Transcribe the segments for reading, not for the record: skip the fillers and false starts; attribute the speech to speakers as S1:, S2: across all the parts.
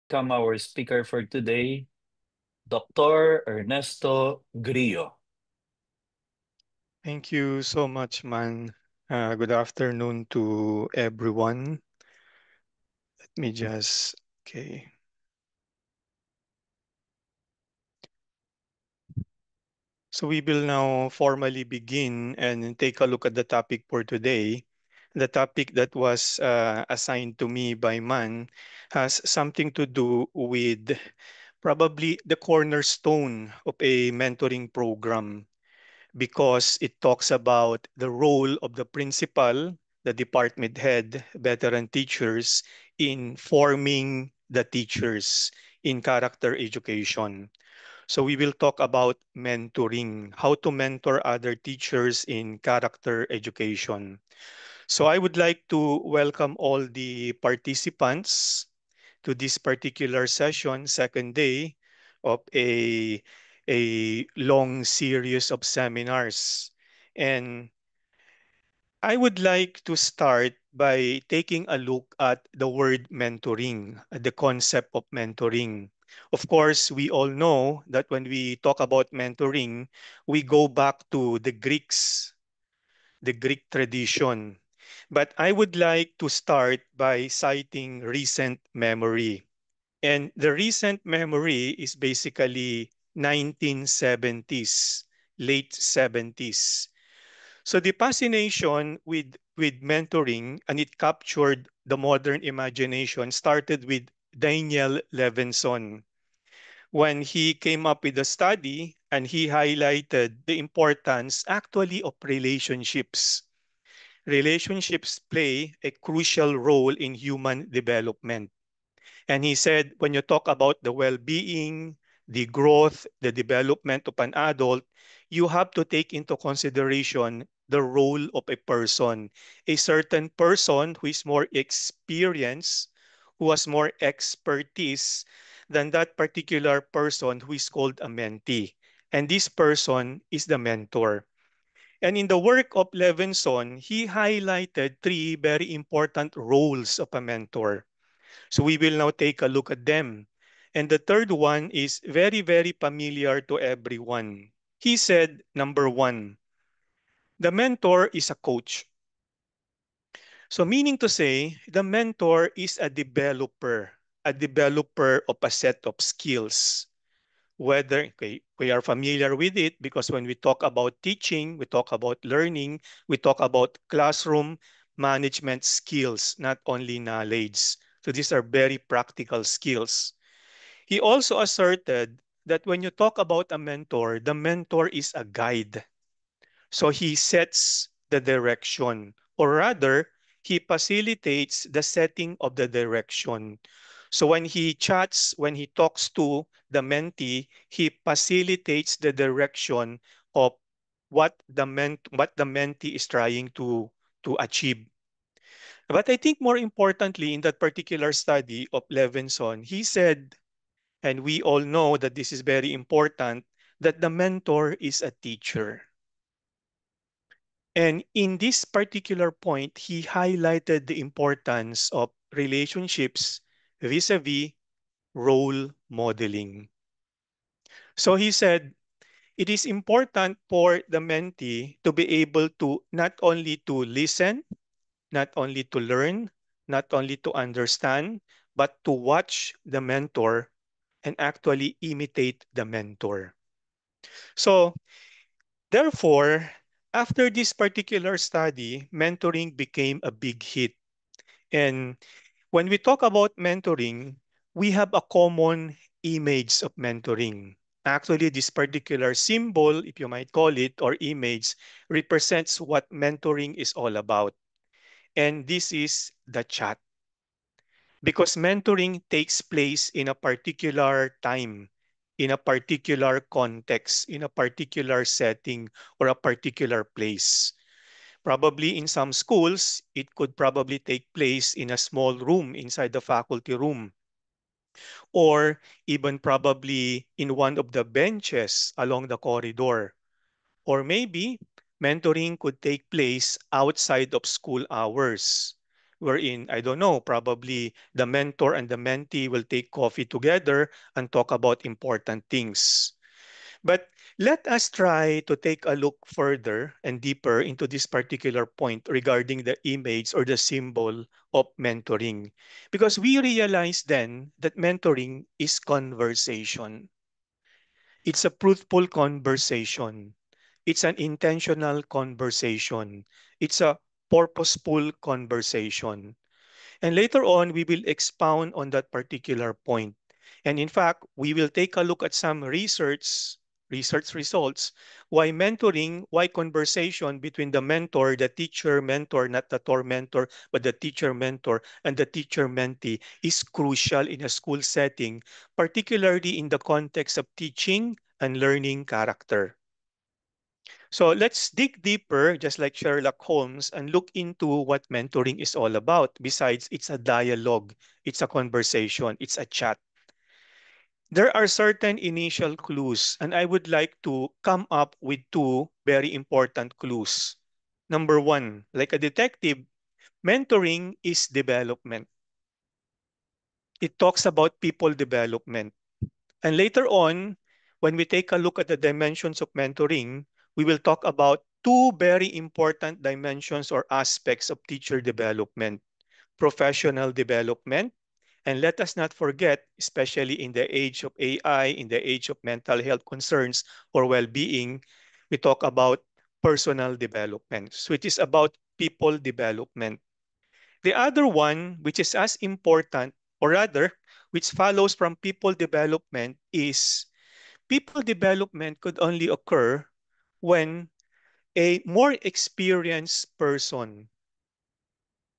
S1: welcome our speaker for today, Dr. Ernesto Grillo.
S2: Thank you so much, man. Good afternoon to everyone. Let me just, okay. So we will now formally begin and take a look at the topic for today. The topic that was assigned to me by Man has something to do with probably the cornerstone of a mentoring program because it talks about the role of the principal, the department head, veteran teachers in forming the teachers in character education. So we will talk about mentoring, how to mentor other teachers in character education. So I would like to welcome all the participants to this particular session, second day of a long series of seminars. And I would like to start by taking a look at the word mentoring, the concept of mentoring. Of course, we all know that when we talk about mentoring, we go back to the Greeks, the Greek tradition. But I would like to start by citing recent memory. And the recent memory is basically 1970s, late 70s. So the fascination with mentoring and it captured the modern imagination started with Daniel Levinson when he came up with a study and he highlighted the importance actually of relationships. Relationships play a crucial role in human development. And he said, when you talk about the well being, the growth, the development of an adult, you have to take into consideration the role of a person. A certain person who is more experienced, who has more expertise than that particular person who is called a mentee. And this person is the mentor. And in the work of Levinson, he highlighted three very important roles of a mentor. So we will now take a look at them. And the third one is very, very familiar to everyone. He said, number one, the mentor is a coach. So meaning to say, the mentor is a developer of a set of skills. Whether okay, we are familiar with it because when we talk about teaching, we talk about learning, we talk about classroom management skills, not only knowledge. So these are very practical skills. He also asserted that when you talk about a mentor, the mentor is a guide. So he sets the direction, or rather, he facilitates the setting of the direction. So when he chats, when he talks to the mentee, he facilitates the direction of what the mentee is trying to achieve. But I think more importantly, in that particular study of Levinson, he said, and we all know that this is very important, that the mentor is a teacher. And in this particular point, he highlighted the importance of relationships vis-a-vis role modeling. So he said, it is important for the mentee to be able to not only to listen, not only to learn, not only to understand, but to watch the mentor and actually imitate the mentor. So therefore, after this particular study, mentoring became a big hit. And when we talk about mentoring, we have a common image of mentoring. Actually, this particular symbol, if you might call it, or image, represents what mentoring is all about. And this is the chat. Because mentoring takes place in a particular time, in a particular context, in a particular setting, or a particular place. Probably in some schools, it could probably take place in a small room inside the faculty room, or even probably in one of the benches along the corridor. Or maybe mentoring could take place outside of school hours. wherein, I don't know, probably the mentor and the mentee will take coffee together and talk about important things. But let us try to take a look further and deeper into this particular point regarding the image or the symbol of mentoring. Because we realize then that mentoring is conversation. It's a truthful conversation. It's an intentional conversation. It's a purposeful conversation. And later on, we will expound on that particular point. And in fact, we will take a look at some research results, why conversation between the mentor, the teacher mentor, not the tormentor, but the teacher mentor and the teacher mentee is crucial in a school setting, particularly in the context of teaching and learning character. So let's dig deeper, just like Sherlock Holmes, and look into what mentoring is all about. Besides, it's a dialogue, it's a conversation, it's a chat. There are certain initial clues, and I would like to come up with two very important clues. Number one, like a detective, mentoring is development. It talks about people development. And later on, when we take a look at the dimensions of mentoring, we will talk about two very important dimensions or aspects of teacher development: professional development, and let us not forget, especially in the age of AI, in the age of mental health concerns or well-being, we talk about personal development. So it is about people development. The other one, which is as important, or rather, which follows from people development, is people development could only occur when a more experienced person,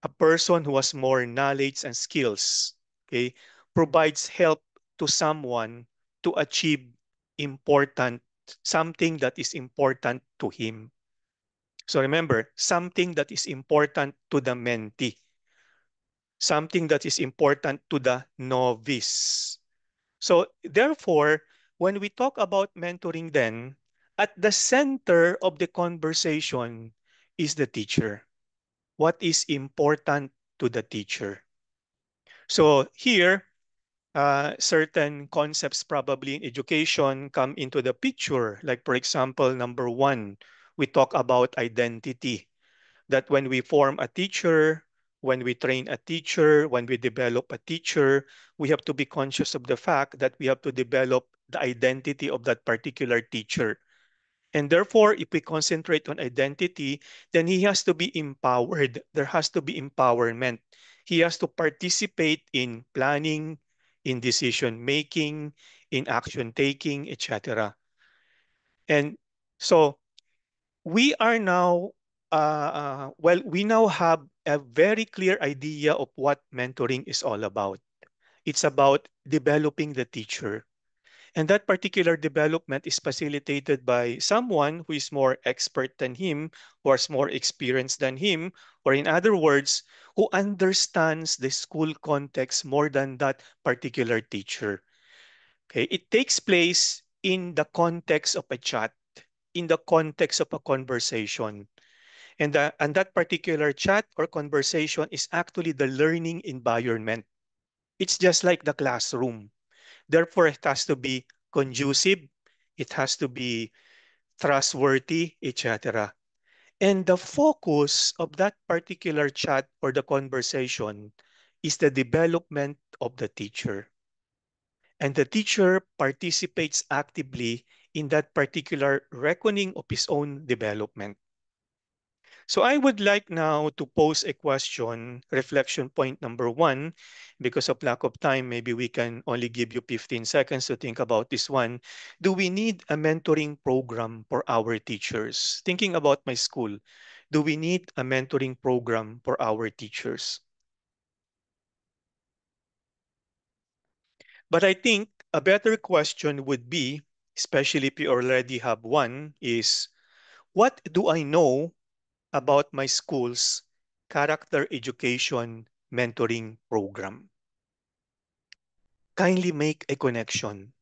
S2: a person who has more knowledge and skills, okay, provides help to someone to achieve important, something that is important to him. So remember, something that is important to the mentee, something that is important to the novice. So therefore, when we talk about mentoring then, at the center of the conversation is the teacher. What is important to the teacher? So here, certain concepts probably in education come into the picture. Like for example, number one, we talk about identity. That when we form a teacher, when we train a teacher, when we develop a teacher, we have to be conscious of the fact that we have to develop the identity of that particular teacher. And therefore, if we concentrate on identity, then he has to be empowered. There has to be empowerment. He has to participate in planning, in decision making, in action taking, etc. And so we are now, we now have a very clear idea of what mentoring is all about. It's about developing the teacher. And that particular development is facilitated by someone who is more expert than him, who has more experience than him, or in other words, who understands the school context more than that particular teacher. Okay, it takes place in the context of a chat, in the context of a conversation. And that particular chat or conversation is actually the learning environment. It's just like the classroom. Therefore, it has to be conducive, it has to be trustworthy, etc. And the focus of that particular chat or the conversation is the development of the teacher. And the teacher participates actively in that particular reckoning of his own development. So I would like now to pose a question, reflection point number one. Because of lack of time, maybe we can only give you 15 seconds to think about this one. Do we need a mentoring program for our teachers? Thinking about my school, do we need a mentoring program for our teachers? But I think a better question would be, especially if you already have one, is what do I know about my school's character education mentoring program? Kindly make a connection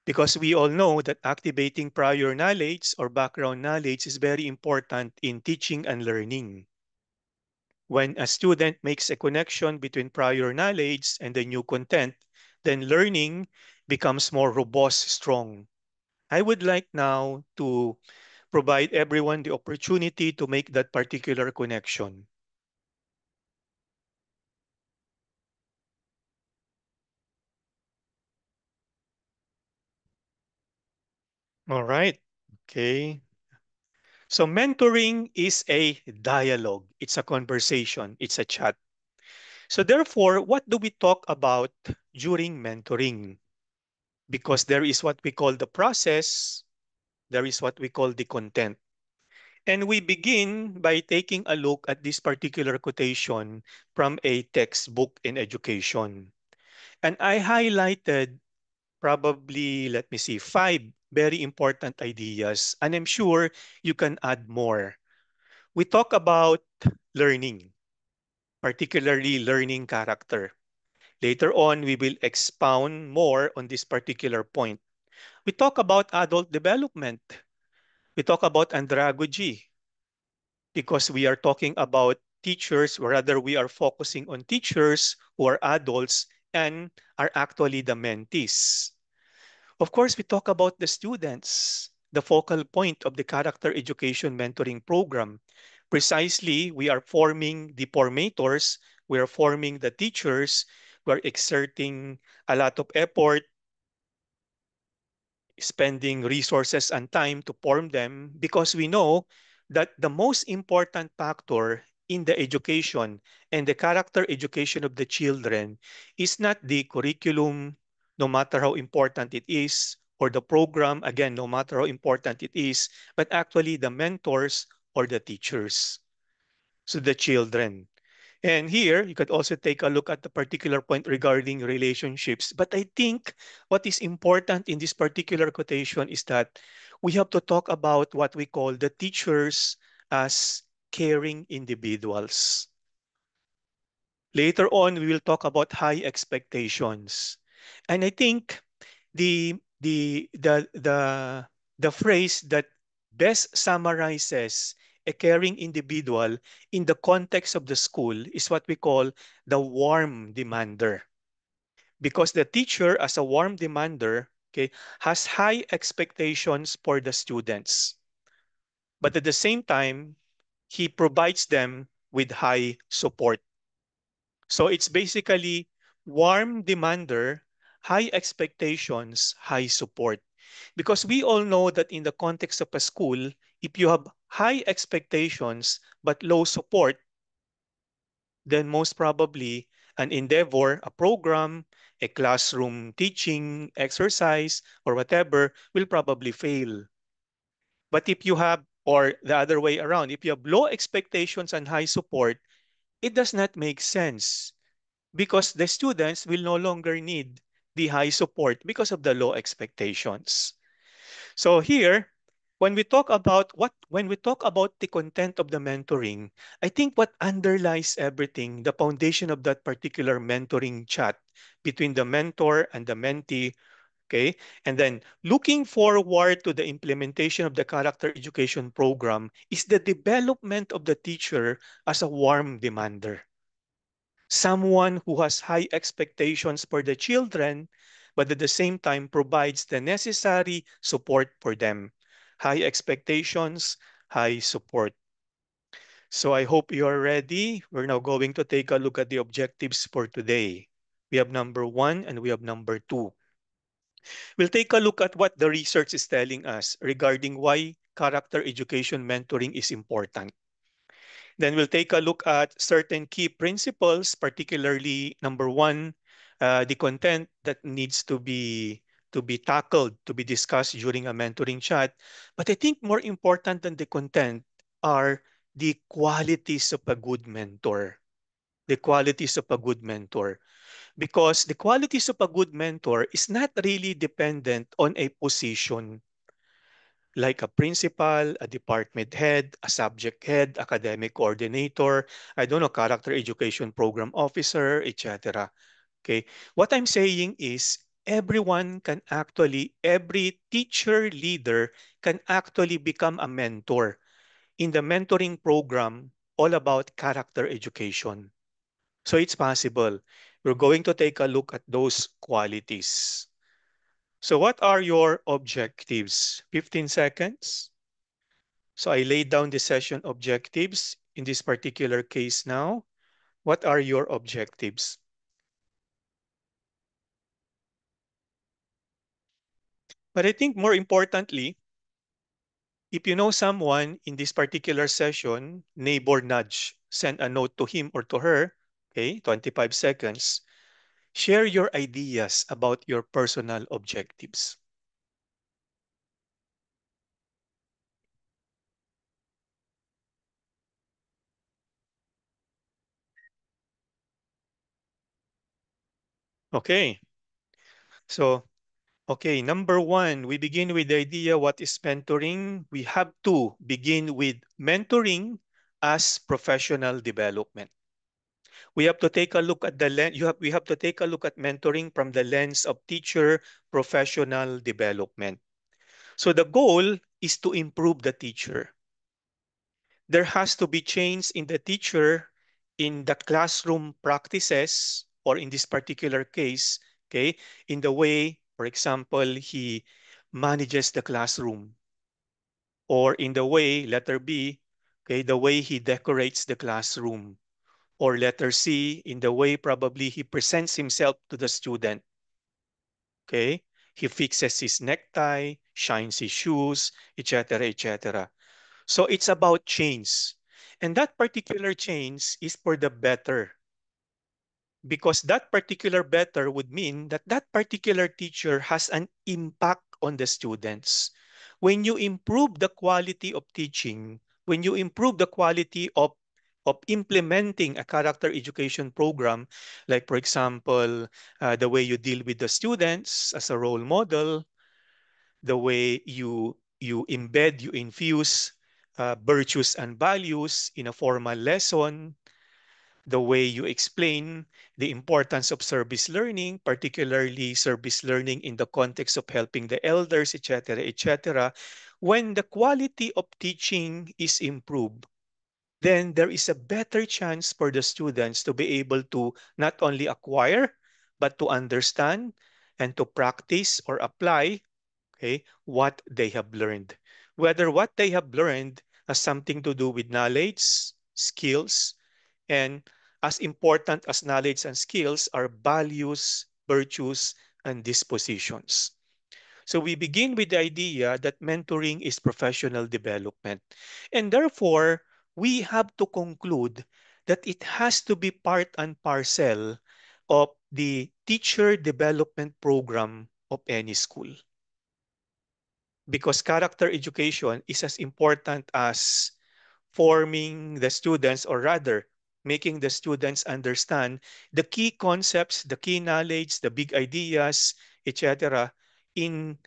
S2: because we all know that activating prior knowledge or background knowledge is very important in teaching and learning. When a student makes a connection between prior knowledge and the new content, then learning becomes more robust, strong. I would like now to provide everyone the opportunity to make that particular connection. All right. Okay. So mentoring is a dialogue. It's a conversation. It's a chat. So therefore, what do we talk about during mentoring? Because there is what we call the process, there is what we call the content. And we begin by taking a look at this particular quotation from a textbook in education. And I highlighted probably, let me see, five very important ideas. And I'm sure you can add more. We talk about learning, particularly learning character. Later on, we will expound more on this particular point. We talk about adult development. We talk about andragogy because we are talking about teachers, or rather, we are focusing on teachers who are adults and are actually the mentees. Of course, we talk about the students, the focal point of the character education mentoring program. Precisely, we are forming the formators, we are forming the teachers, we are exerting a lot of effort, spending resources and time to form them because we know that the most important factor in the education and the character education of the children is not the curriculum, no matter how important it is, or the program, again, no matter how important it is, but actually the mentors or the teachers. So the children. And here, you could also take a look at the particular point regarding relationships. But I think what is important in this particular quotation is that we have to talk about what we call the teachers as caring individuals. Later on, we will talk about high expectations. And I think the phrase that best summarizes a caring individual in the context of the school is what we call the warm demander. Because the teacher, as a warm demander, okay, has high expectations for the students. But at the same time, he provides them with high support. So it's basically warm demander, high expectations, high support. Because we all know that in the context of a school, if you have high expectations but low support, then most probably an endeavor, a program, a classroom teaching exercise, or whatever will probably fail. But if you have, or the other way around, if you have low expectations and high support, it does not make sense because the students will no longer need the high support because of the low expectations. So here, when we talk about the content of the mentoring, I think what underlies everything, the foundation of that particular mentoring chat between the mentor and the mentee, okay, and then looking forward to the implementation of the character education program is the development of the teacher as a warm demander, someone who has high expectations for the children, but at the same time provides the necessary support for them. High expectations, high support. So I hope you are ready. We're now going to take a look at the objectives for today. We have number one and we have number two. We'll take a look at what the research is telling us regarding why character education mentoring is important. Then we'll take a look at certain key principles, particularly number one, the content that needs to be tackled, to be discussed during a mentoring chat. But I think more important than the content are the qualities of a good mentor. The qualities of a good mentor. Because the qualities of a good mentor is not really dependent on a position like a principal, a department head, a subject head, academic coordinator, I don't know, character education program officer, etc. Okay. What I'm saying is every teacher leader can actually become a mentor in the mentoring program. all about character education. So it's possible. We're going to take a look at those qualities. So what are your objectives? 15 seconds. So I laid down the session objectives in this particular case now. What are your objectives? But I think more importantly, if you know someone in this particular session, neighbor nudge, send a note to him or to her, okay, 25 seconds. Share your ideas about your personal objectives. Okay, so, okay, number one, we begin with the idea what is mentoring. We have to begin with mentoring as professional development. We have to take a look at the lens, we have to take a look at mentoring from the lens of teacher professional development. So the goal is to improve the teacher. There has to be change in the teacher in the classroom practices, or in this particular case, okay, in the way, for example, he manages the classroom, or in the way, letter B, okay, the way he decorates the classroom, or letter C, in the way probably he presents himself to the student, okay? He fixes his necktie, shines his shoes, etc., etc. So it's about change. And that particular change is for the better, because that particular better would mean that that particular teacher has an impact on the students. When you improve the quality of teaching, when you improve the quality of implementing a character education program, like for example, the way you deal with the students as a role model, the way you embed, you infuse virtues and values in a formal lesson, the way you explain the importance of service learning, particularly service learning in the context of helping the elders, etc., etc. When the quality of teaching is improved, then there is a better chance for the students to be able to not only acquire, but to understand and to practice or apply, okay, what they have learned. Whether what they have learned has something to do with knowledge, skills, and as important as knowledge and skills are values, virtues, and dispositions. So we begin with the idea that mentoring is professional development. And therefore, we have to conclude that it has to be part and parcel of the teacher development program of any school. Because character education is as important as forming the students, or rather, making the students understand the key concepts, the key knowledge, the big ideas, etc., in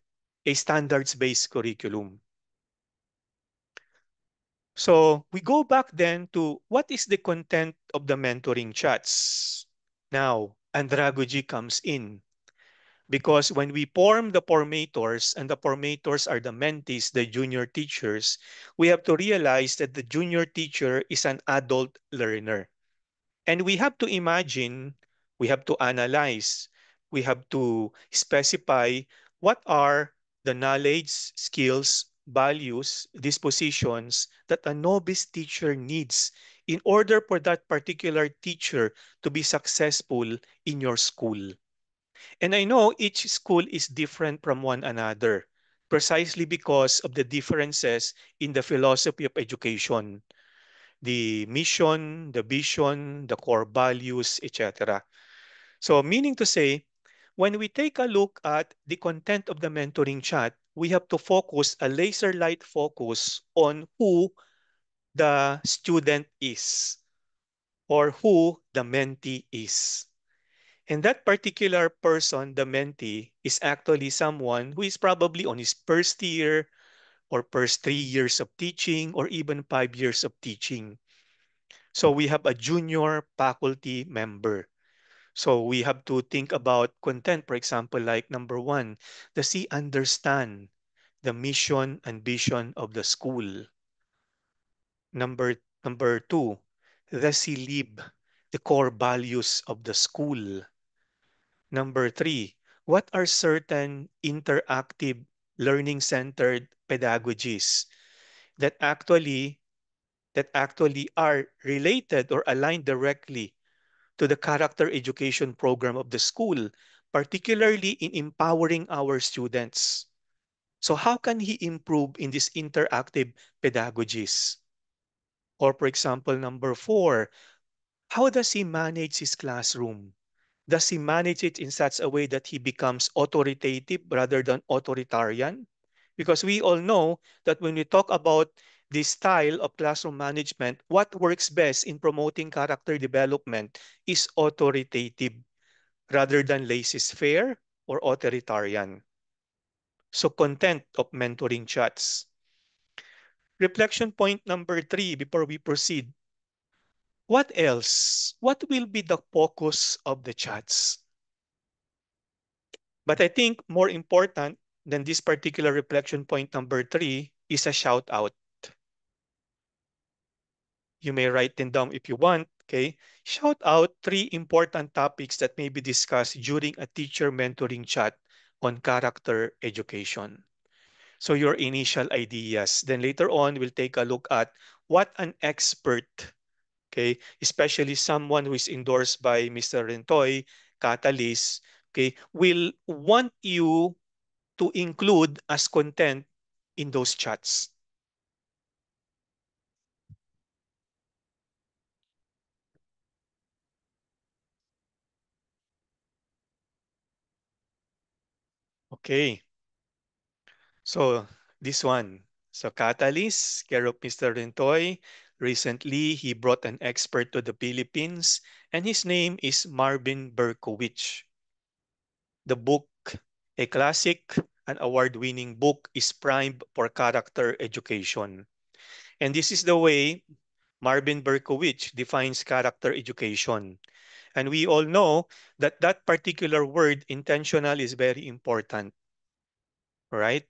S2: a standards-based curriculum. So we go back then to what is the content of the mentoring chats. Now, andragogy comes in. Because when we form the formators, and the formators are the mentees, the junior teachers, we have to realize that the junior teacher is an adult learner. And we have to imagine, we have to analyze, we have to specify what are the knowledge, skills, values, dispositions that a novice teacher needs in order for that particular teacher to be successful in your school. And I know each school is different from one another, precisely because of the differences in the philosophy of education, the mission, the vision, the core values, etc. So, meaning to say, when we take a look at the content of the mentoring chat, we have to focus a laser light focus on who the student is, or who the mentee is. And that particular person, the mentee, is actually someone who is probably on his first year, or first 3 years of teaching, or even 5 years of teaching. So we have a junior faculty member. So we have to think about content, for example, like number one, does he understand the mission and vision of the school? Number Number two, the SILIB, the core values of the school. Number three, what are certain interactive learning-centered pedagogies that actually are related or aligned directly to the character education program of the school, particularly in empowering our students. So how can he improve in these interactive pedagogies? Or for example, number four, how does he manage his classroom? Does he manage it in such a way that he becomes authoritative rather than authoritarian? Because we all know that when we talk about this style of classroom management, what works best in promoting character development is authoritative rather than laissez-faire or authoritarian. So content of mentoring chats. Reflection point number three before we proceed. What else? What will be the focus of the chats? But I think more important than this particular reflection point number three is a shout out. You may write them down if you want. Okay. Shout out three important topics that may be discussed during a teacher mentoring chat on character education. So your initial ideas. Then later on, we'll take a look at what an expert, okay, especially someone who is endorsed by Mr. Rentoy, Catalyst, okay, will want you to include as content in those chats. Okay, so this one. So Catalyst, care of Mr. Rentoy. Recently, he brought an expert to the Philippines, and his name is Marvin Berkowitz. The book, a classic, an award-winning book, is primed for character education. And this is the way Marvin Berkowitz defines character education. And we all know that that particular word, intentional, is very important, right?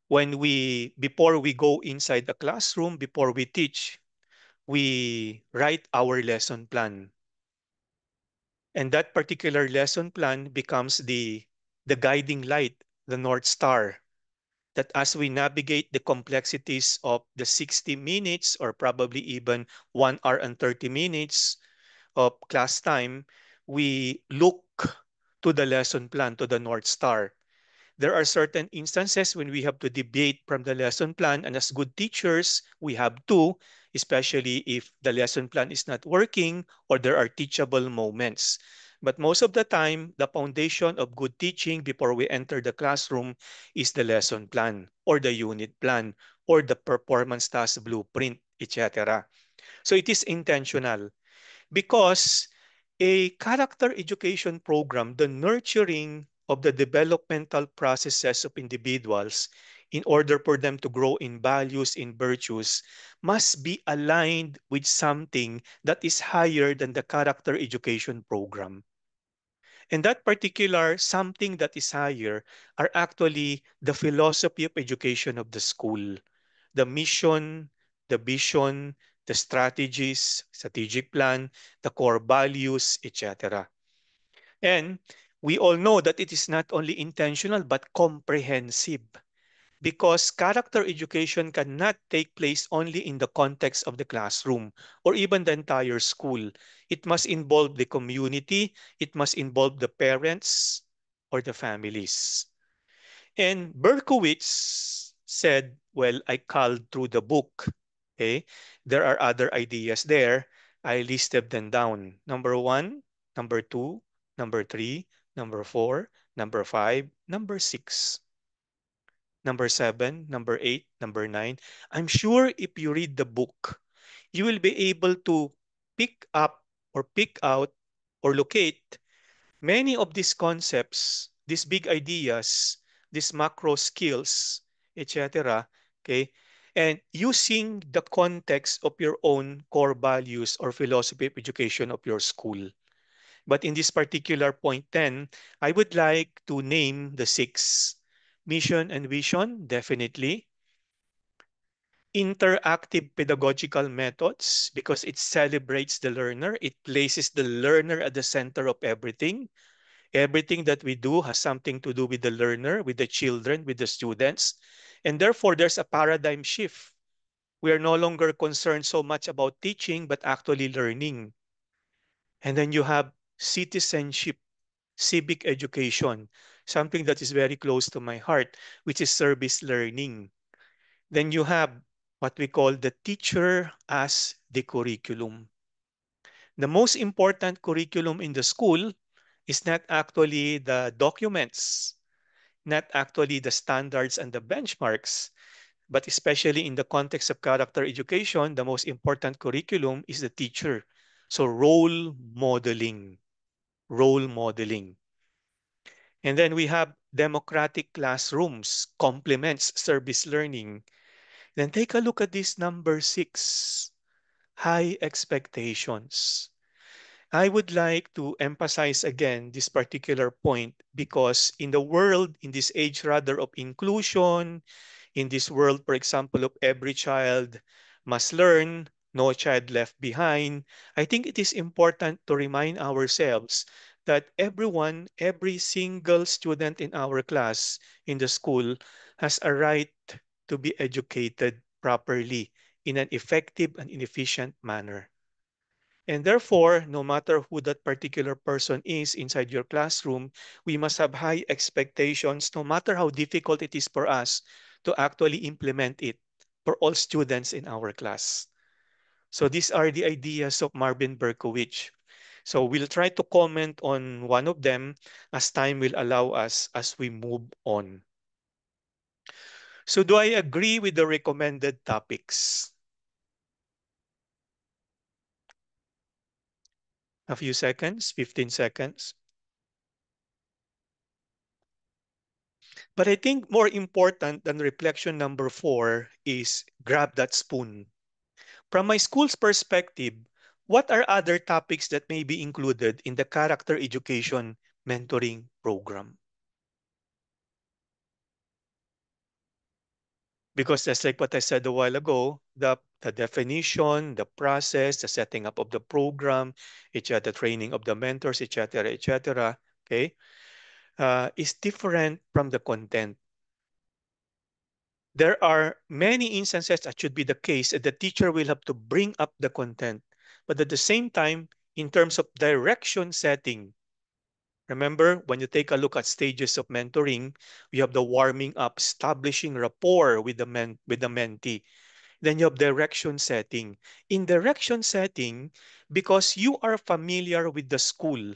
S2: Before we go inside the classroom, before we teach, we write our lesson plan. And that particular lesson plan becomes the guiding light, the North Star, that as we navigate the complexities of the 60 minutes or probably even 1 hour and 30 minutes of class time, we look to the lesson plan, to the North Star. There are certain instances when we have to deviate from the lesson plan, and as good teachers, we have to, especially if the lesson plan is not working or there are teachable moments. But most of the time, the foundation of good teaching before we enter the classroom is the lesson plan or the unit plan or the performance task blueprint, etc. So it is intentional because a character education program, the nurturing of the developmental processes of individuals in order for them to grow in values, in virtues, must be aligned with something that is higher than the character education program. And that particular something that is higher are actually the philosophy of education of the school, the mission, the vision, the strategies, strategic plan, the core values, etc. And we all know that it is not only intentional but comprehensive because character education cannot take place only in the context of the classroom or even the entire school. It must involve the community, it must involve the parents or the families. And Berkowitz said, well, I culled through the book. Okay, there are other ideas there. I listed them down. Number one, number two, number three, number four, number five, number six, number seven, number eight, number nine. I'm sure if you read the book, you will be able to pick up or pick out or locate many of these concepts, these big ideas, these macro skills, etc. Okay, and using the context of your own core values or philosophy of education of your school. But in this particular point 10, I would like to name the six. Mission and vision, definitely. Interactive pedagogical methods because it celebrates the learner. It places the learner at the center of everything. Everything that we do has something to do with the learner, with the children, with the students. And therefore, there's a paradigm shift. We are no longer concerned so much about teaching, but actually learning. And then you have citizenship, civic education, something that is very close to my heart, which is service learning. Then you have what we call the teacher as the curriculum. The most important curriculum in the school is not actually the documents, not actually the standards and the benchmarks, but especially in the context of character education, the most important curriculum is the teacher. So role modeling. And then we have democratic classrooms, complements service learning. Then take a look at this number 6, high expectations. I would like to emphasize again this particular point because in the world, in this age rather of inclusion, in this world, for example, of every child must learn, no child left behind, I think it is important to remind ourselves that everyone, every single student in our class in the school has a right to be educated properly in an effective and efficient manner. And therefore, no matter who that particular person is inside your classroom, we must have high expectations, no matter how difficult it is for us to actually implement it for all students in our class. So these are the ideas of Marvin Berkowitz. So we'll try to comment on one of them as time will allow us as we move on. So do I agree with the recommended topics? A few seconds, 15 seconds. But I think more important than reflection number 4 is grab that spoon. From my school's perspective, what are other topics that may be included in the character education mentoring program? Because just like what I said a while ago, the definition, the process, the setting up of the program, etc., the training of the mentors, etc., okay, is different from the content. There are many instances that should be the case that the teacher will have to bring up the content. But at the same time, in terms of direction setting, remember when you take a look at stages of mentoring, we have the warming up, establishing rapport with the mentee. Then you have direction setting. In direction setting, because you are familiar with the school,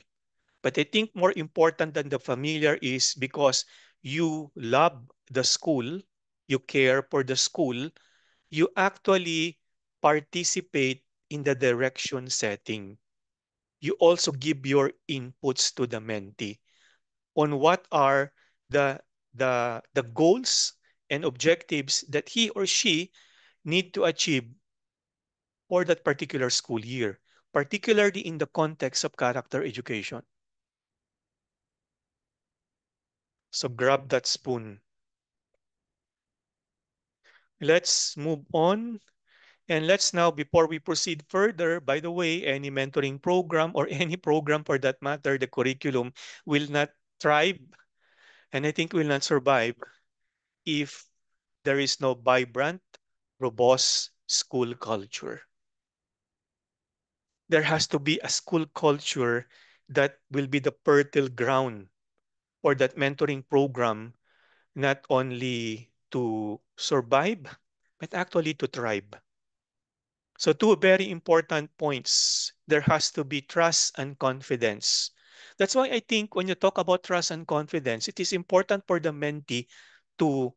S2: but I think more important than the familiar is because you love the school, you care for the school, you actually participate in the direction setting. You also give your inputs to the mentee on what are the, the goals and objectives that he or she need to achieve for that particular school year, particularly in the context of character education. So grab that spoon. Let's move on. And let's now, before we proceed further, by the way, any mentoring program or any program for that matter, the curriculum will not thrive and I think will not survive if there is no vibrant, robust school culture. There has to be a school culture that will be the fertile ground for that mentoring program, not only to survive, but actually to thrive. So two very important points. There has to be trust and confidence. That's why I think when you talk about trust and confidence, it is important for the mentee to,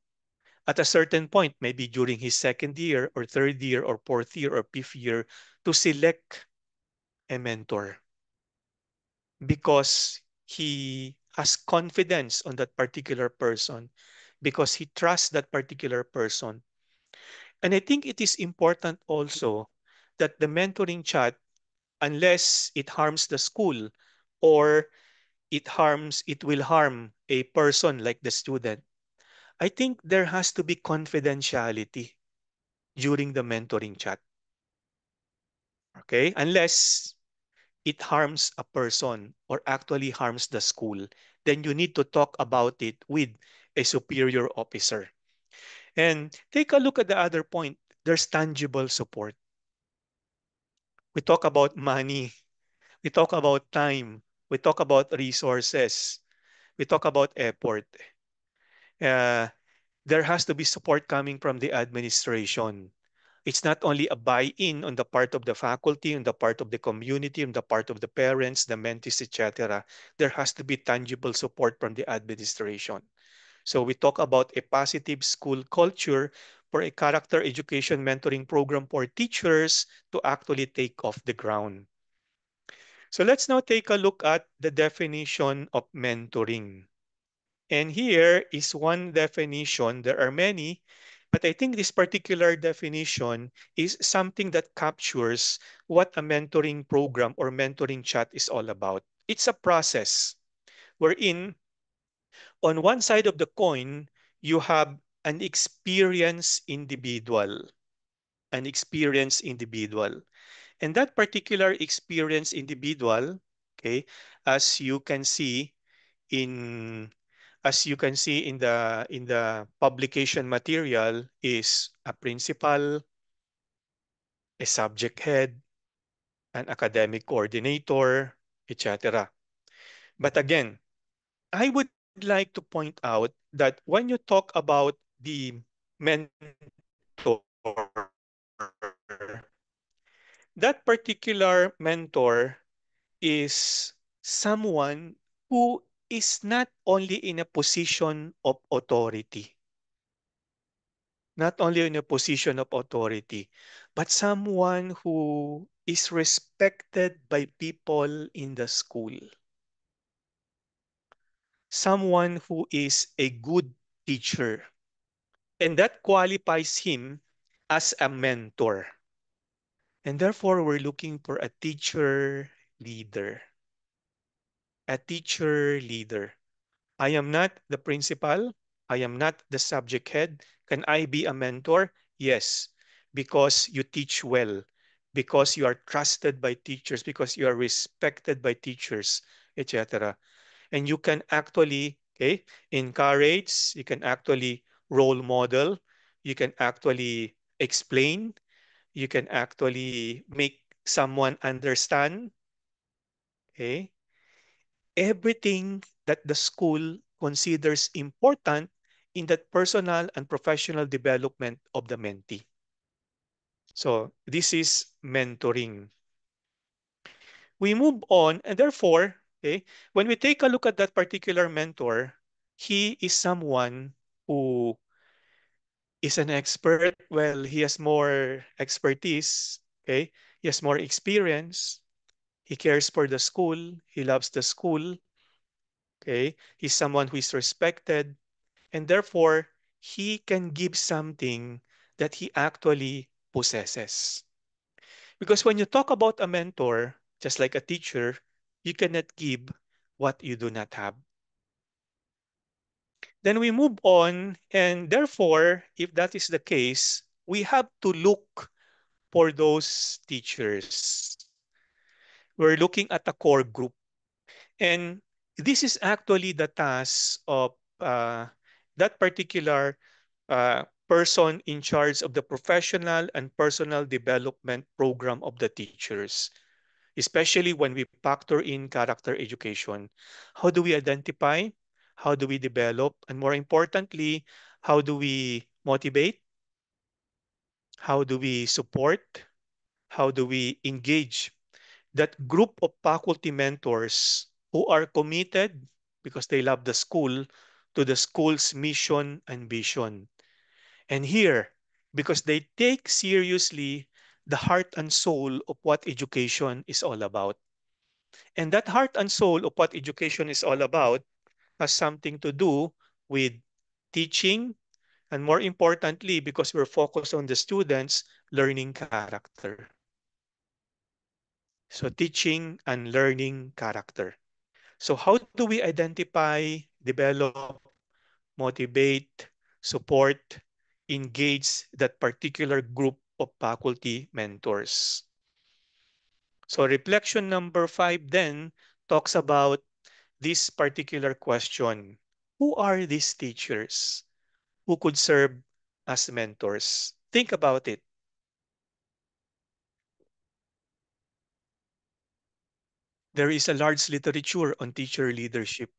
S2: at a certain point, maybe during his second year or third year or fourth year or fifth year, to select a mentor because he has confidence on that particular person, because he trusts that particular person. And I think it is important also that the mentoring chat, unless it harms the school or it will harm a person like the student, I think there has to be confidentiality during the mentoring chat. Okay? Unless it harms a person or actually harms the school, then you need to talk about it with a superior officer. And take a look at the other point. There's tangible support. We talk about money. We talk about time. We talk about resources. We talk about effort. Uh, there has to be support coming from the administration. It's not only a buy-in on the part of the faculty, on the part of the community, on the part of the parents, the mentees, etc. There has to be tangible support from the administration. So we talk about a positive school culture for a character education mentoring program for teachers to actually take off the ground. So let's now take a look at the definition of mentoring. And here is one definition. There are many, but I think this particular definition is something that captures what a mentoring program or mentoring chat is all about. It's a process wherein on one side of the coin, you have an experienced individual, an experienced individual. And that particular experienced individual, okay, as you can see in in the publication material is a principal, a subject head, an academic coordinator, etc. But again, I would like to point out that when you talk about the mentor, that particular mentor is someone who is not only in a position of authority, not only in a position of authority, but someone who is respected by people in the school, someone who is a good teacher, and that qualifies him as a mentor. And therefore, we're looking for a teacher leader, a teacher leader. I am not the principal. I am not the subject head. Can I be a mentor? Yes, because you teach well, because you are trusted by teachers, because you are respected by teachers, etc. And you can actually, okay, encourage, you can actually role model, you can actually explain, you can actually make someone understand, okay, everything that the school considers important in that personal and professional development of the mentee. So this is mentoring. We move on, and therefore, okay, when we take a look at that particular mentor, he is someone who is an expert. Well, he has more expertise, okay? He has more experience. He cares for the school. He loves the school, okay? He's someone who is respected, and therefore he can give something that he actually possesses. Because when you talk about a mentor, just like a teacher, you cannot give what you do not have. Then we move on, and therefore, if that is the case, we have to look for those teachers. We're looking at a core group. And this is actually the task of that particular person in charge of the professional and personal development program of the teachers, especially when we factor in character education. How do we identify? How do we develop? And more importantly, how do we motivate? How do we support? How do we engage that group of faculty mentors who are committed because they love the school to the school's mission and vision? And here, because they take seriously the heart and soul of what education is all about. And that heart and soul of what education is all about has something to do with teaching, and more importantly, because we're focused on the students, learning character. So teaching and learning character. So how do we identify, develop, motivate, support, engage that particular group of faculty mentors. So reflection number 5 then talks about this particular question. Who are these teachers who could serve as mentors? Think about it. There is a large literature on teacher leadership.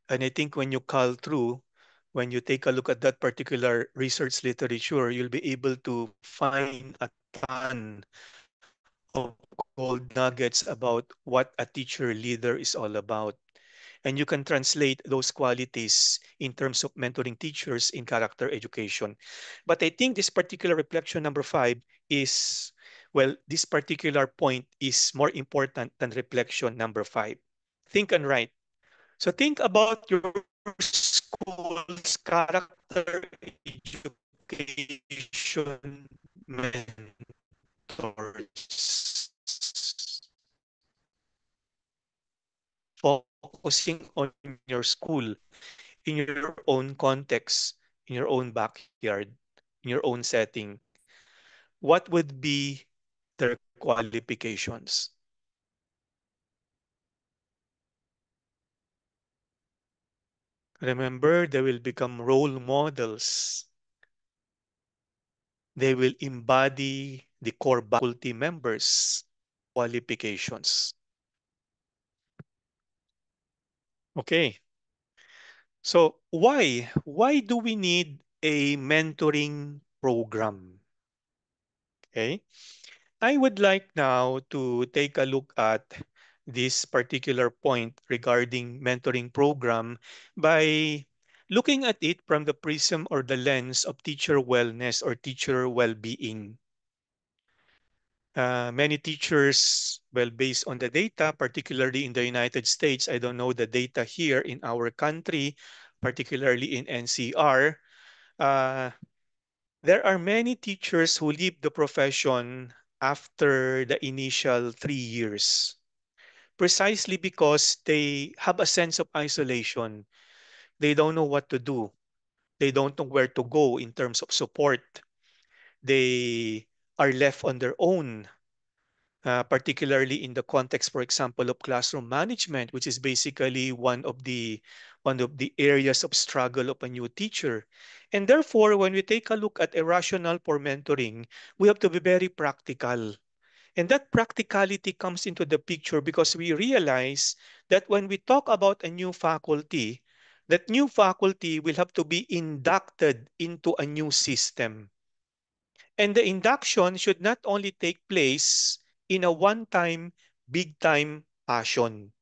S2: And I think when you cull through, when you take a look at that particular research literature, you'll be able to find a ton of gold nuggets about what a teacher leader is all about. And you can translate those qualities in terms of mentoring teachers in character education. But I think this particular reflection number 5 is, well, this particular point is more important than reflection number 5. Think and write. So think about your school's character education mentors, focusing on your school in your own context, in your own backyard, in your own setting. What would be their qualifications? Remember, they will become role models. They will embody the core faculty members' qualifications. Okay, so why? Why do we need a mentoring program? Okay, I would like now to take a look at this particular point regarding mentoring program by looking at it from the prism or the lens of teacher wellness or teacher well-being. Many teachers, well, based on the data, particularly in the United States, I don't know the data here in our country, particularly in NCR, uh, there are many teachers who leave the profession after the initial 3 years, precisely because they have a sense of isolation. They don't know what to do. They don't know where to go in terms of support. They are left on their own, particularly in the context, for example, of classroom management, which is basically one of the areas of struggle of a new teacher. And therefore, when we take a look at a rationale for mentoring, we have to be very practical. And that practicality comes into the picture because we realize that when we talk about a new faculty, that new faculty will have to be inducted into a new system. And the induction should not only take place in a one-time, big-time fashion.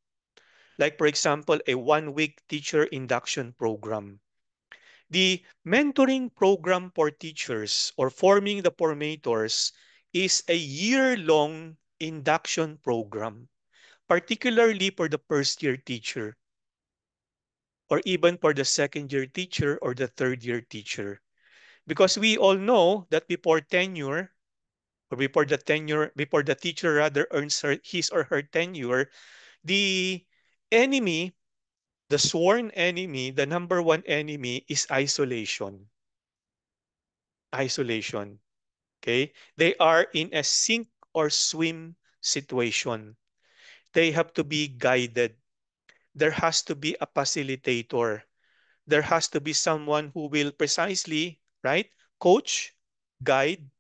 S2: Like, for example, a one-week teacher induction program. The mentoring program for teachers or forming the formators is a year-long induction program, particularly for the first-year teacher or even for the second-year teacher or the third-year teacher. Because we all know that before tenure, or before the teacher rather earns his or her tenure, the enemy, the sworn enemy, the number one enemy is isolation. Isolation. Okay? They are in a sink or swim situation. They have to be guided. There has to be a facilitator. There has to be someone who will precisely, right, coach, guide,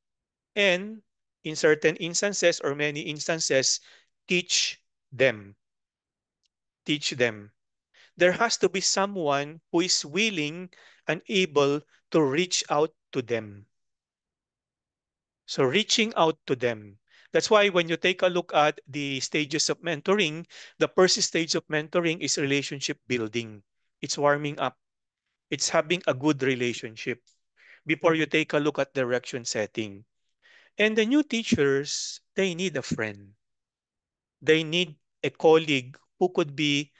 S2: and in certain instances or many instances, teach them. Teach them. There has to be someone who is willing and able to reach out to them. So reaching out to them. That's why when you take a look at the stages of mentoring, the first stage of mentoring is relationship building. It's warming up. It's having a good relationship before you take a look at direction setting. And the new teachers, they need a friend. They need a colleague who could be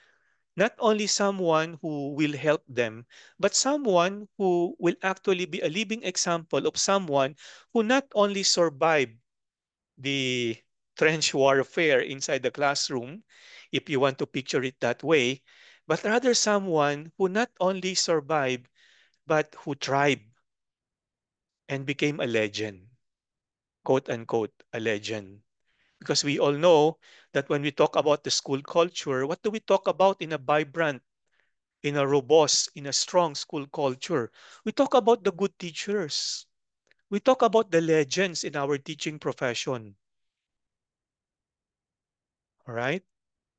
S2: not only someone who will help them, but someone who will actually be a living example of someone who not only survived the trench warfare inside the classroom, if you want to picture it that way, but rather someone who not only survived, but who thrived. and became a legend, quote unquote, a legend. Because we all know that when we talk about the school culture, what do we talk about in a vibrant, in a robust, in a strong school culture? We talk about the good teachers. We talk about the legends in our teaching profession. All right?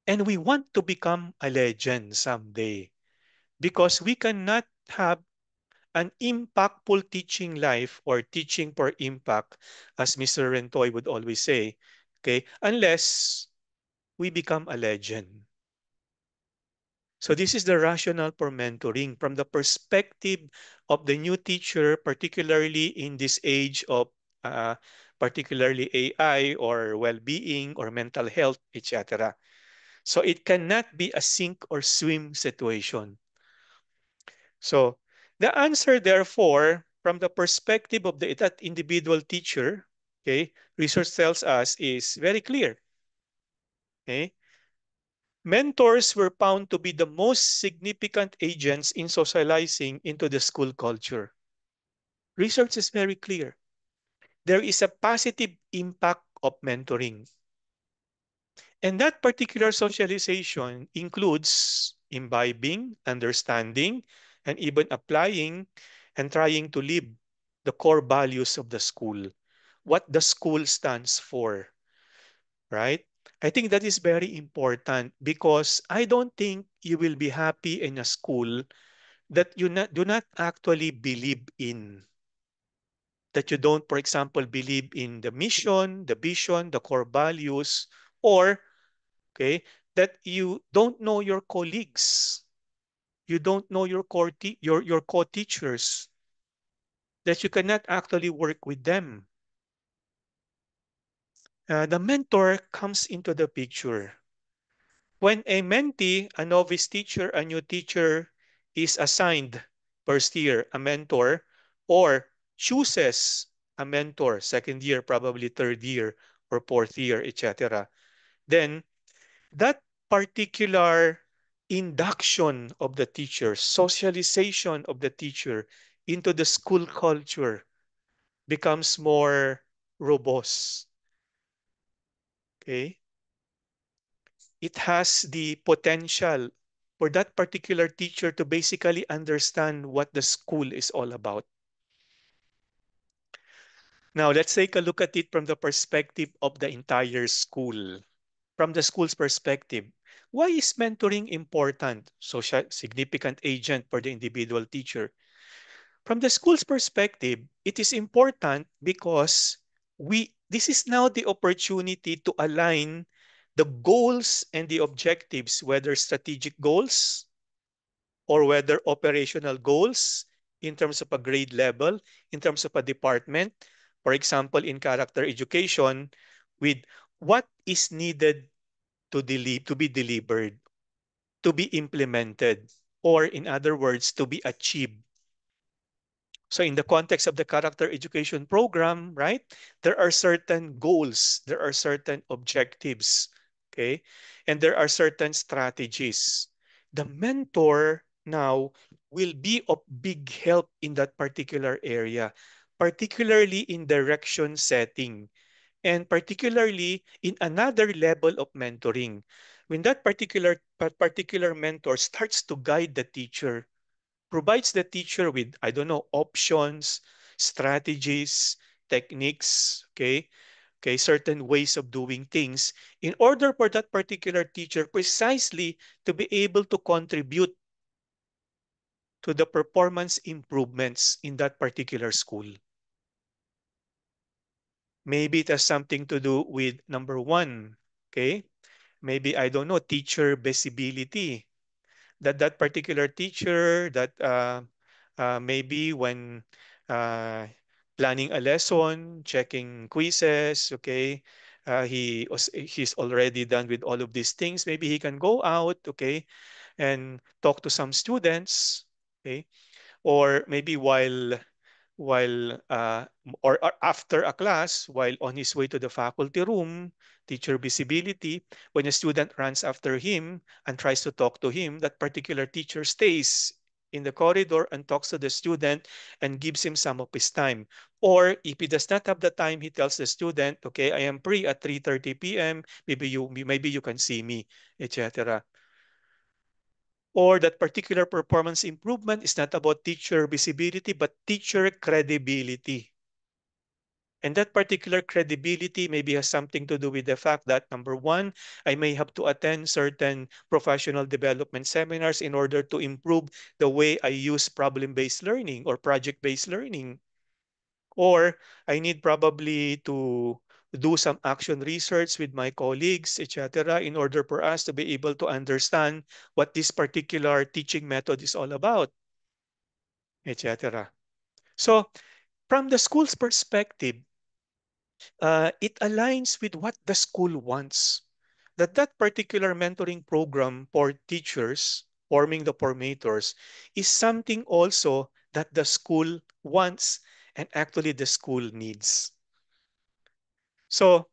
S2: And we want to become a legend someday because we cannot have an impactful teaching life or teaching for impact, as Mr. Rentoy would always say, okay, unless we become a legend. So this is the rationale for mentoring from the perspective of the new teacher, particularly in this age of uh, particularly AI or well-being or mental health, etc. So it cannot be a sink or swim situation. So the answer, therefore, from the perspective of that individual teacher, okay, research tells us is very clear. Okay? Mentors were found to be the most significant agents in socializing into the school culture. Research is very clear. There is a positive impact of mentoring. And that particular socialization includes imbibing, understanding, and even applying and trying to live the core values of the school, what the school stands for, right? I think that is very important because I don't think you will be happy in a school that do not actually believe in. That you don't, for example, believe in the mission, the vision, the core values, or okay, that you don't know your colleagues, you don't know your your co-teachers, that you cannot actually work with them. The mentor comes into the picture. When a mentee, a novice teacher, a new teacher is assigned first year a mentor or chooses a mentor second year, probably third year or fourth year, etc., then that particular induction of the teacher, socialization of the teacher into the school culture becomes more robust. Okay? It has the potential for that particular teacher to basically understand what the school is all about. Now, let's take a look at it from the perspective of the entire school. From the school's perspective, why is mentoring important? Social significant agent for the individual teacher. From the school's perspective, it is important because this is now the opportunity to align the goals and the objectives, whether strategic goals or whether operational goals in terms of a grade level, in terms of a department, for example, in character education, with what is needed to be delivered, to be implemented, or in other words, to be achieved. So in the context of the character education program, right, there are certain goals, there are certain objectives, okay, and there are certain strategies. The mentor now will be of big help in that particular area, particularly in direction setting, and particularly in another level of mentoring. When that particular mentor starts to guide the teacher, provides the teacher with, I don't know, options, strategies, techniques, okay? Okay, certain ways of doing things in order for that particular teacher precisely to be able to contribute to the performance improvements in that particular school. Maybe it has something to do with number one, okay? Maybe, I don't know, teacher visibility. That particular teacher that maybe when uh, planning a lesson, checking quizzes, okay, he's already done with all of these things. Maybe he can go out, okay, and talk to some students, okay, or maybe or after a class, while on his way to the faculty room, teacher visibility, when a student runs after him and tries to talk to him, that particular teacher stays in the corridor and talks to the student and gives him some of his time. Or if he does not have the time, he tells the student, okay, I am free at 3:30 p.m. Maybe you can see me, etc. Or that particular performance improvement is not about teacher visibility, but teacher credibility. And that particular credibility maybe has something to do with the fact that, number one, I may have to attend certain professional development seminars in order to improve the way I use problem-based learning or project-based learning. Or I need probably to do some action research with my colleagues, etc., in order for us to be able to understand what this particular teaching method is all about, etc. So, from the school's perspective, it aligns with what the school wants. That particular mentoring program for teachers, forming the formators, is something also that the school wants and actually the school needs. So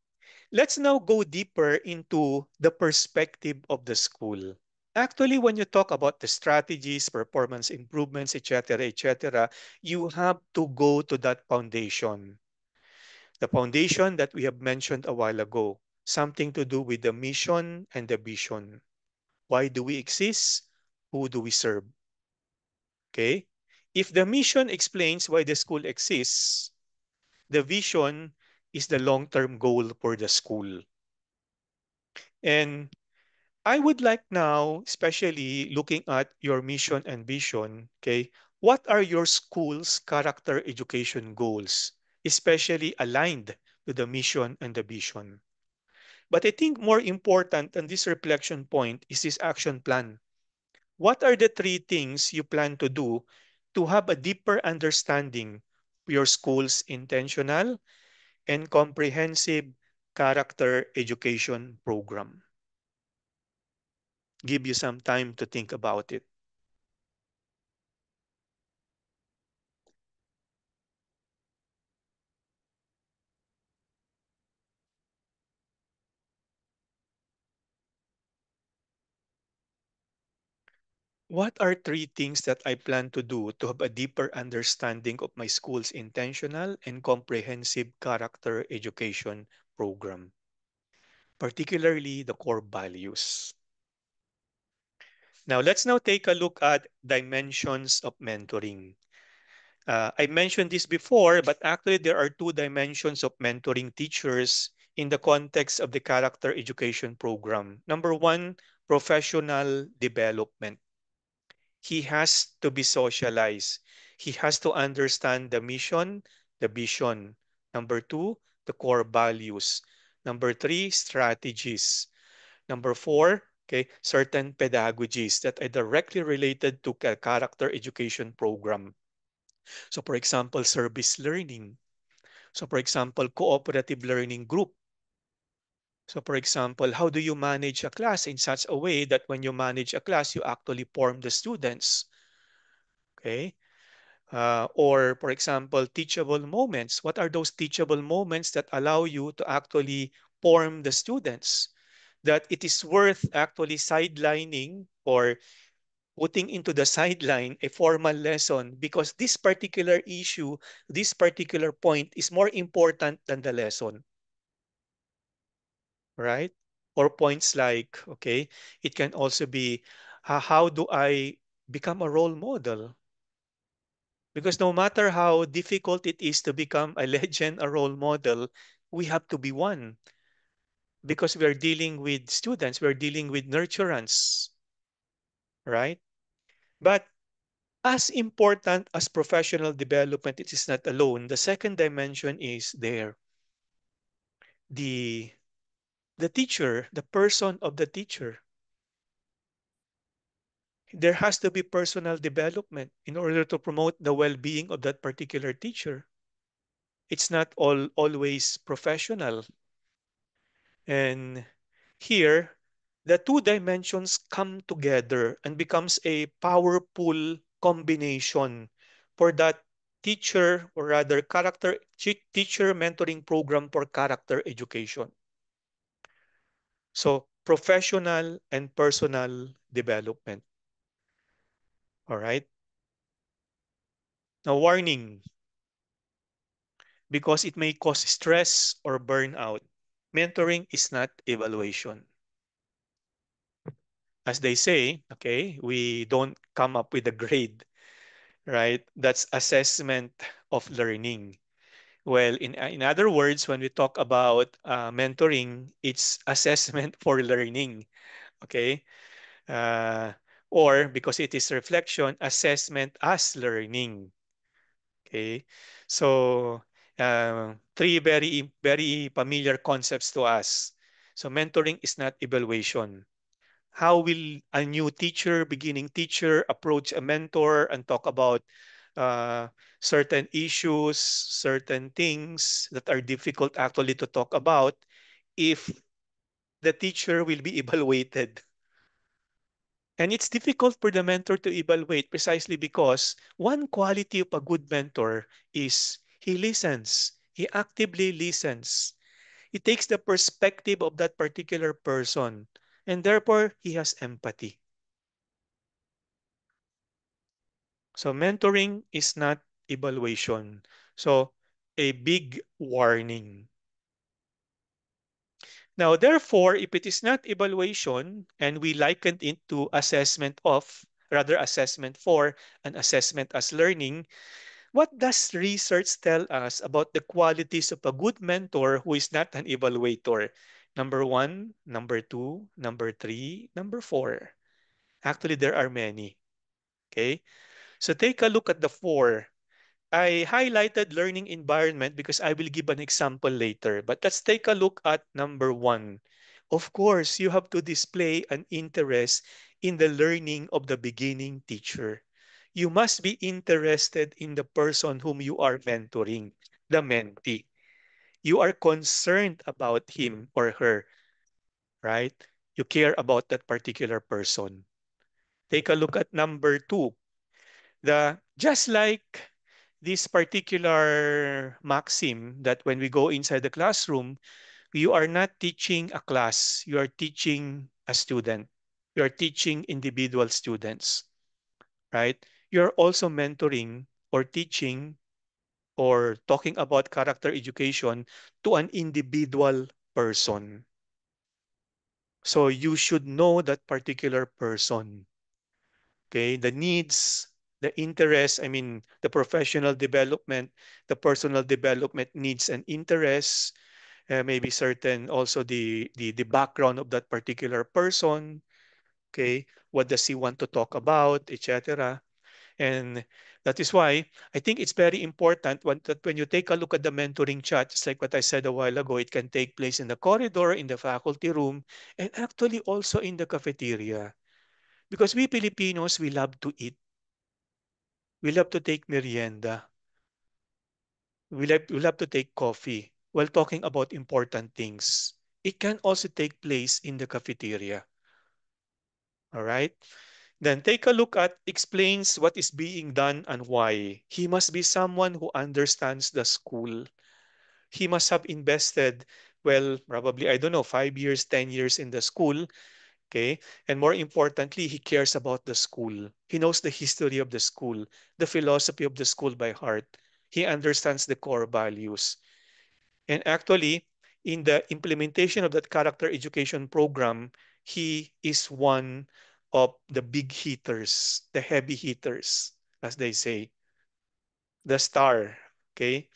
S2: let's now go deeper into the perspective of the school. Actually, when you talk about the strategies, performance improvements, etc., etc., you have to go to that foundation. The foundation that we have mentioned a while ago, something to do with the mission and the vision. Why do we exist? Who do we serve? Okay? If the mission explains why the school exists, the vision is the long-term goal for the school. And I would like now, especially looking at your mission and vision, okay, what are your school's character education goals, especially aligned to the mission and the vision? But I think more important than this reflection point is this action plan. What are the three things you plan to do to have a deeper understanding of your school's intentional and comprehensive character education program? Give you some time to think about it. What are three things that I plan to do to have a deeper understanding of my school's intentional and comprehensive character education program, particularly the core values? Now, let's now take a look at dimensions of mentoring. I mentioned this before, but actually there are two dimensions of mentoring teachers in the context of the character education program. Number one, professional development. He has to be socialized. He has to understand the mission, the vision. Number two, the core values. Number three, strategies. Number four, okay, certain pedagogies that are directly related to character education program. So for example, service learning. So for example, cooperative learning group. So for example, how do you manage a class in such a way that when you manage a class, you actually form the students? Okay. Or for example, teachable moments. What are those teachable moments that allow you to actually form the students? That it is worth actually sidelining or putting into the sideline a formal lesson because this particular issue, this particular point is more important than the lesson, right? Or points like, okay, it can also be how do I become a role model? Because no matter how difficult it is to become a legend, a role model, we have to be one because we're dealing with students, we're dealing with nurturance, right? But as important as professional development, it is not alone. The second dimension is there. The the teacher, the person of the teacher. There has to be personal development in order to promote the well-being of that particular teacher. It's not always professional. And here, the two dimensions come together and becomes a powerful combination for that teacher or rather teacher mentoring program for character education. So professional and personal development. All right. Now, warning, because it may cause stress or burnout. Mentoring is not evaluation. As they say, okay, we don't come up with a grade, right? That's assessment of learning. Well, in other words, when we talk about mentoring, it's assessment for learning, okay? Uh, or because it is reflection, assessment as learning, okay? So, three very familiar concepts to us. So, mentoring is not evaluation. How will a new teacher, beginning teacher, approach a mentor and talk about uh, certain issues, certain things that are difficult actually to talk about if the teacher will be evaluated? And it's difficult for the mentor to evaluate precisely because one quality of a good mentor is he listens. He actively listens. He takes the perspective of that particular person, and therefore he has empathy. So mentoring is not evaluation. So a big warning. Now, therefore, if it is not evaluation and we liken it to assessment of, rather assessment for, and assessment as learning, what does research tell us about the qualities of a good mentor who is not an evaluator? Number one, number two, number three, number four. Actually, there are many. Okay. So take a look at the four. I highlighted learning environment because I will give an example later. But let's take a look at number one. Of course, you have to display an interest in the learning of the beginning teacher. You must be interested in the person whom you are mentoring, the mentee. You are concerned about him or her, right? You care about that particular person. Take a look at number two. Just like this particular maxim that when we go inside the classroom, you are not teaching a class, you are teaching a student. You are teaching individual students, right? You're also mentoring or teaching or talking about character education to an individual person. So you should know that particular person, okay? The needs, the interests, I mean, the professional development, the personal development needs and interests, maybe certain also the background of that particular person, okay? What does he want to talk about, etc. And that is why I think it's very important that when you take a look at the mentoring chat, just like what I said a while ago, it can take place in the corridor, in the faculty room, and actually also in the cafeteria. Because we Filipinos, we love to eat. We love to take merienda. We love to take coffee while talking about important things. It can also take place in the cafeteria. All right. Then take a look at explains what is being done and why. He must be someone who understands the school. He must have invested, well, probably, I don't know, 5 years, 10 years in the school. Okay. And more importantly, he cares about the school. He knows the history of the school, the philosophy of the school by heart. He understands the core values. And actually, in the implementation of that character education program, he is one of the big hitters, the heavy hitters, as they say, the star. Okay.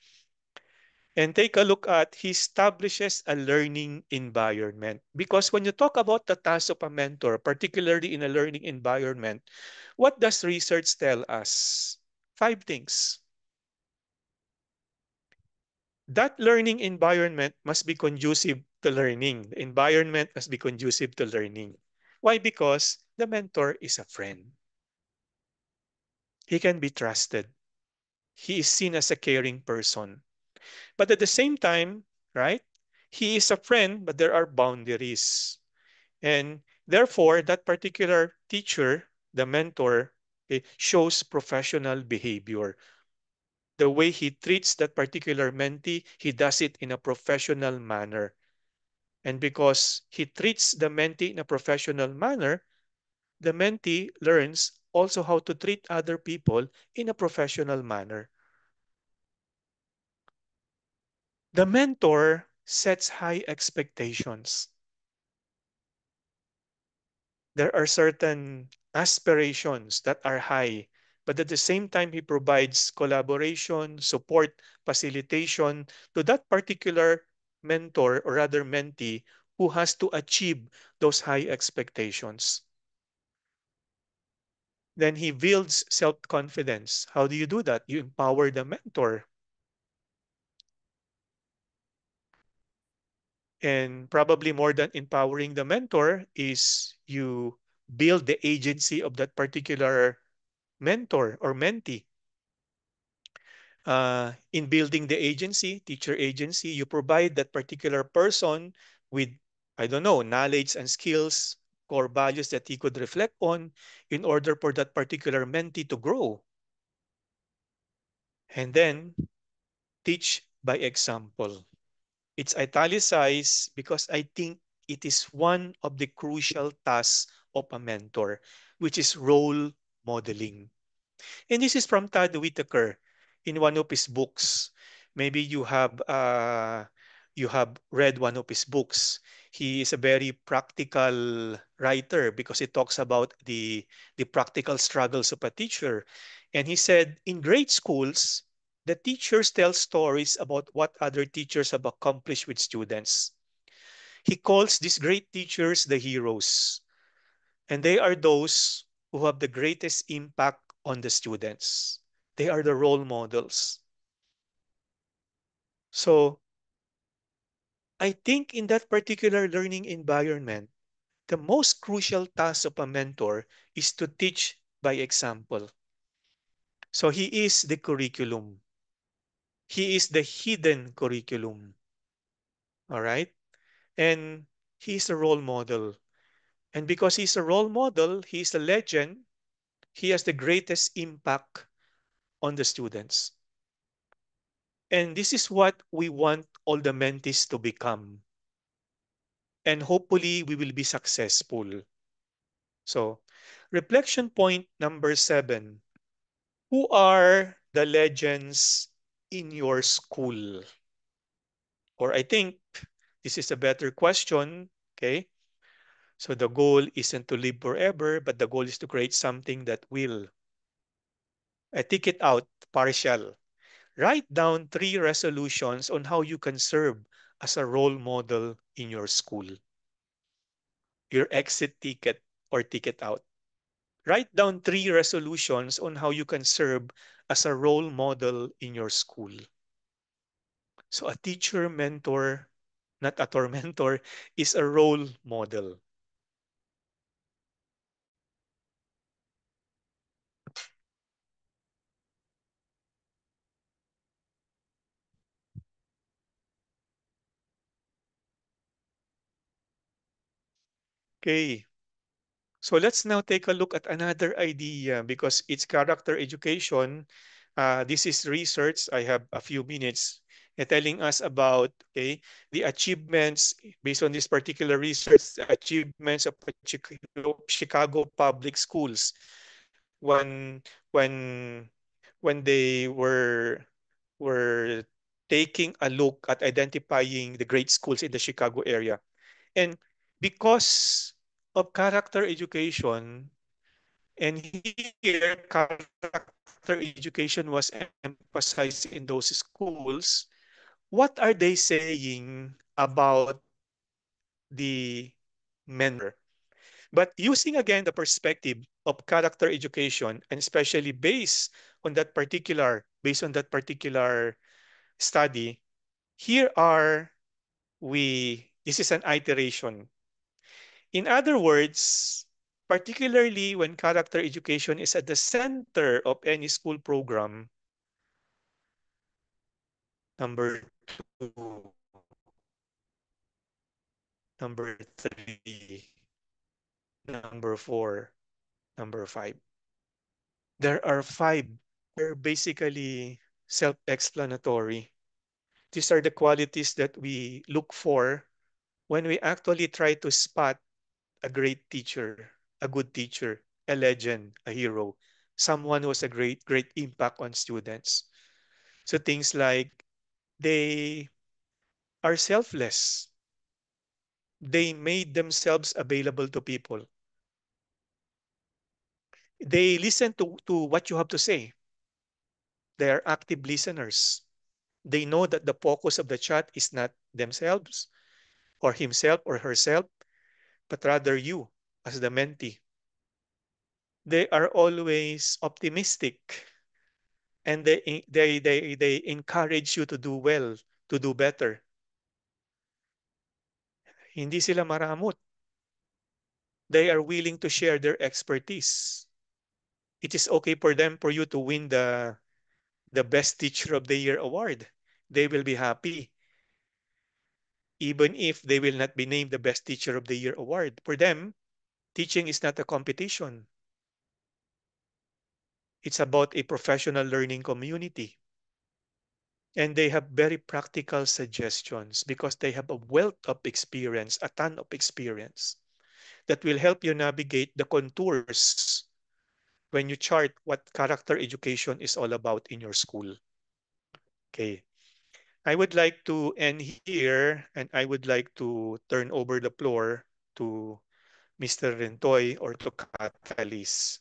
S2: And take a look at he establishes a learning environment. Because when you talk about the task of a mentor, particularly in a learning environment, what does research tell us? Five things. That learning environment must be conducive to learning. The environment must be conducive to learning. Why? Because the mentor is a friend. He can be trusted. He is seen as a caring person. But at the same time, right? He is a friend, but there are boundaries. And therefore, that particular teacher, the mentor, shows professional behavior. The way he treats that particular mentee, he does it in a professional manner. And because he treats the mentee in a professional manner, the mentee learns also how to treat other people in a professional manner. The mentor sets high expectations. There are certain aspirations that are high, but at the same time, he provides collaboration, support, facilitation to that particular mentor or rather mentee who has to achieve those high expectations. Then he builds self-confidence. How do you do that? You empower the mentor. And probably more than empowering the mentor is you build the agency of that particular mentor or mentee. In building the agency, teacher agency, you provide that particular person with, I don't know, knowledge and skills, core values that he could reflect on in order for that particular mentee to grow. And then teach by example. It's italicized because I think it is one of the crucial tasks of a mentor, which is role modeling. And this is from Todd Whitaker in one of his books. Maybe you have read one of his books. He is a very practical writer because he talks about the practical struggles of a teacher. And he said, in grade schools, the teachers tell stories about what other teachers have accomplished with students. He calls these great teachers the heroes, and they are those who have the greatest impact on the students. They are the role models. So I think in that particular learning environment, the most crucial task of a mentor is to teach by example. So he is the curriculum. He is the hidden curriculum. All right. And he is a role model. And because he's a role model, he's a legend, he has the greatest impact on the students. And this is what we want all the mentees to become. And hopefully we will be successful. So, reflection point number 7. Who are the legends in your school? Or I think this is a better question. Okay. So the goal isn't to live forever, but the goal is to create something that will. I take it out, partial. Write down 3 resolutions on how you can serve as a role model in your school. Your exit ticket or ticket out. Write down 3 resolutions on how you can serve as a role model in your school. So a teacher mentor, not a tormentor, is a role model. Okay. So let's now take a look at another idea because it's character education. This is research. I have a few minutes telling us about the achievements based on this particular research, the achievements of Chicago public schools when when when they were taking a look at identifying the great schools in the Chicago area. And because of character education, and here character education was emphasized in those schools, what are they saying about the mentor? But using again the perspective of character education, and especially based on that particular study, here are this is an iteration. In other words, particularly when character education is at the center of any school program, number 2, number 3, number 4, number 5. There are 5. They're basically self-explanatory. These are the qualities that we look for when we actually try to spot a great teacher, a good teacher. a legend, a hero, someone who has a great impact on students. So things like they are selfless. They made themselves available to people. They listen to what you have to say. They are active listeners. They know that the focus of the chat is not themselves or himself or herself, but rather you as the mentee. They are always optimistic and they encourage you to do well, to do better. Hindi sila maramot. They are willing to share their expertise. It is okay for them for you to win the best teacher of the year award. They will be happy even if they will not be named the best teacher of the year award. For them, teaching is not a competition. It's about a professional learning community. And they have very practical suggestions because they have a wealth of experience, a ton of experience that will help you navigate the contours when you chart what character education is all about in your school. Okay. I would like to end here and I would like to turn over the floor to Mr. Rentoy or to Catalyst.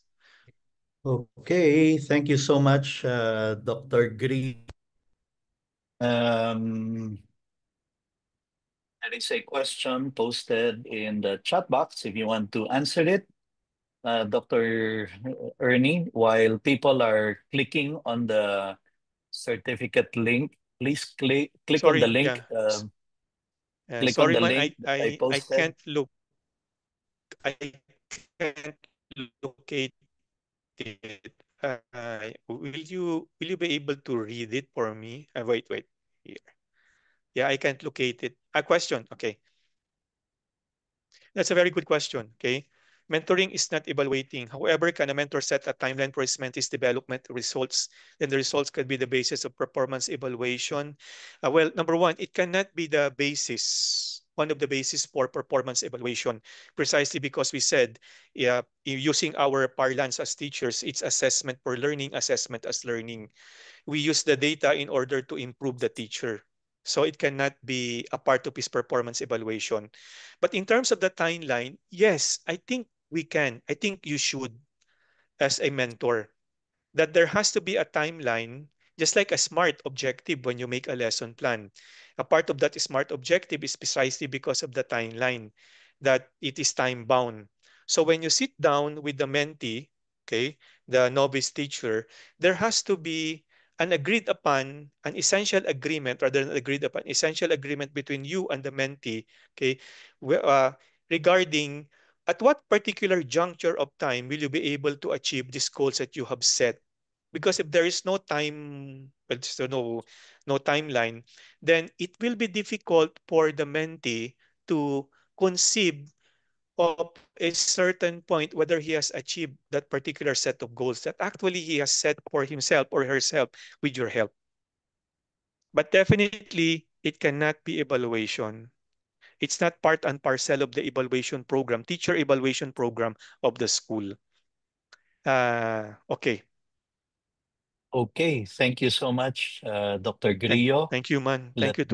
S1: Okay, thank you so much, Dr. Grillo. Um, there is a question posted in the chat box if you want to answer it, Dr. Ernie. While people are clicking on the certificate link, please click on the
S2: Sorry,
S1: link.
S2: yeah.
S1: Click on
S2: Sorry
S1: the
S2: man,
S1: link that I
S2: I
S1: posted.
S2: can't look I can't locate it. Will you be able to read it for me? Wait. Here. Yeah, I can't locate it. A question. Okay. That's a very good question. Okay. Mentoring is not evaluating. However, can a mentor set a timeline for his mentee's development results? Then the results could be the basis of performance evaluation. Well, number one, it cannot be the basis, one of the basis for performance evaluation, precisely because we said, yeah, using our parlance as teachers, it's assessment for learning, assessment as learning. We use the data in order to improve the teacher. So it cannot be a part of his performance evaluation. But in terms of the timeline, yes, I think we can. I think you should as a mentor that there has to be a timeline, just like a SMART objective when you make a lesson plan. A part of that SMART objective is precisely because of the timeline, that it is time bound. So when you sit down with the mentee, okay, the novice teacher, there has to be an agreed upon, an essential agreement, rather than agreed upon, essential agreement between you and the mentee, okay, regarding at what particular juncture of time will you be able to achieve these goals that you have set. Because if there is no time, well, so no timeline, then it will be difficult for the mentee to conceive of a certain point whether he has achieved that particular set of goals that actually he has set for himself or herself with your help. But definitely, it cannot be evaluation. It's not part and parcel of the evaluation program, teacher evaluation program of the school. Okay.
S1: Okay, thank you so much, Dr. Grillo.
S2: Thank you, man.
S1: Let
S2: Thank you to